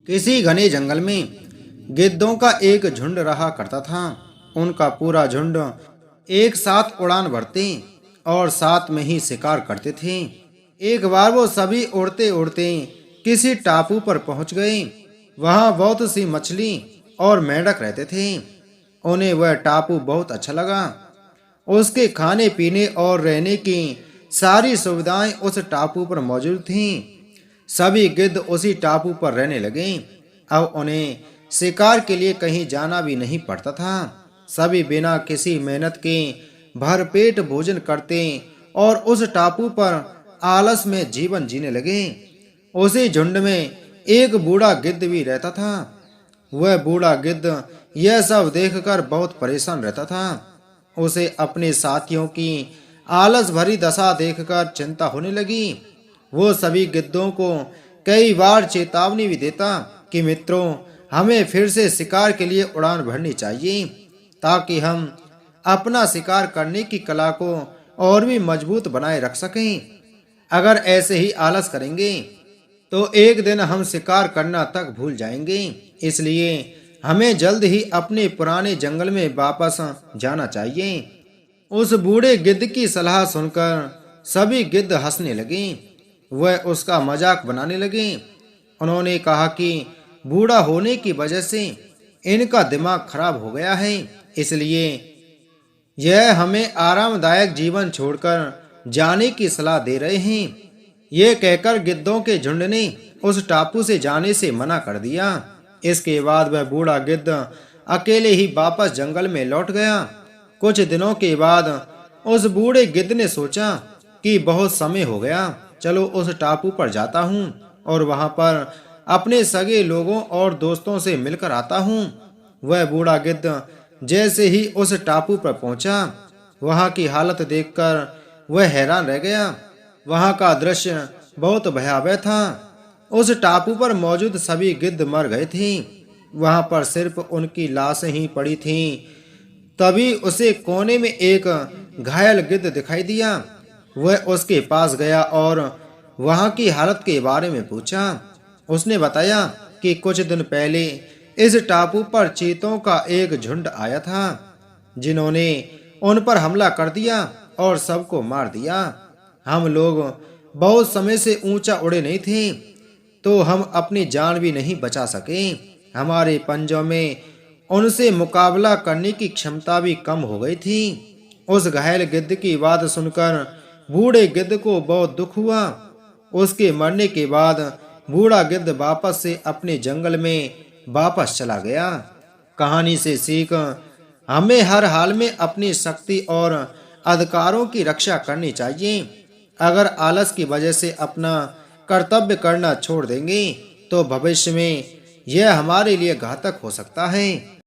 किसी घने जंगल में गिद्धों का एक झुंड रहा करता था। उनका पूरा झुंड एक साथ उड़ान भरते और साथ में ही शिकार करते थे। एक बार वो सभी उड़ते उड़ते किसी टापू पर पहुंच गए। वहां बहुत सी मछली और मेंढक रहते थे। उन्हें वह टापू बहुत अच्छा लगा। उसके खाने पीने और रहने की सारी सुविधाएं उस टापू पर मौजूद थीं। सभी गिद्ध उसी टापू पर रहने लगे। अब उन्हें शिकार के लिए कहीं जाना भी नहीं पड़ता था। सभी बिना किसी मेहनत के भरपेट भोजन करते और उस टापू पर आलस में जीवन जीने लगे। उसी झुंड में एक बूढ़ा गिद्ध भी रहता था। वह बूढ़ा गिद्ध यह सब देखकर बहुत परेशान रहता था। उसे अपने साथियों की आलस भरी दशा देखकर चिंता होने लगी। वो सभी गिद्धों को कई बार चेतावनी भी देता कि मित्रों, हमें फिर से शिकार के लिए उड़ान भरनी चाहिए ताकि हम अपना शिकार करने की कला को और भी मजबूत बनाए रख सकें। अगर ऐसे ही आलस करेंगे तो एक दिन हम शिकार करना तक भूल जाएंगे। इसलिए हमें जल्द ही अपने पुराने जंगल में वापस जाना चाहिए। उस बूढ़े गिद्ध की सलाह सुनकर सभी गिद्ध हंसने लगे। वह उसका मजाक बनाने लगे। उन्होंने कहा कि बूढ़ा होने की वजह से इनका दिमाग खराब हो गया है, इसलिए यह हमें आरामदायक जीवन छोड़कर जाने की सलाह दे रहे हैं। ये कहकर गिद्धों के झुंड ने उस टापू से जाने से मना कर दिया। इसके बाद वह बूढ़ा गिद्ध अकेले ही वापस जंगल में लौट गया। कुछ दिनों के बाद उस बूढ़े गिद्ध ने सोचा कि बहुत समय हो गया, चलो उस टापू पर जाता हूँ और वहां पर अपने सगे लोगों और दोस्तों से मिलकर आता हूँ। वह बूढ़ा गिद्ध जैसे ही उस टापू पर पहुंचा, वहां की हालत देखकर वह हैरान रह गया। वहां का दृश्य बहुत भयावह था। उस टापू पर मौजूद सभी गिद्ध मर गए थे। वहां पर सिर्फ उनकी लाशें ही पड़ी थीं। तभी उसे कोने में एक घायल गिद्ध दिखाई दिया। वह उसके पास गया और वहां की हालत के बारे में पूछा। उसने बताया कि कुछ दिन पहले इस टापू पर चीतों का एक झुंड आया था, जिन्होंने उन पर हमला कर दिया और सबको मार दिया। हम लोग बहुत समय से ऊंचा उड़े नहीं थे, तो हम अपनी जान भी नहीं बचा सके। हमारे पंजों में उनसे मुकाबला करने की क्षमता भी कम हो गई थी। उस घायल गिद्ध की बात सुनकर बूढ़े गिद्ध को बहुत दुख हुआ। उसके मरने के बाद बूढ़ा गिद्ध वापस से अपने जंगल में वापस चला गया। कहानी से सीख, हमें हर हाल में अपनी शक्ति और अधिकारों की रक्षा करनी चाहिए। अगर आलस की वजह से अपना कर्तव्य करना छोड़ देंगे तो भविष्य में यह हमारे लिए घातक हो सकता है।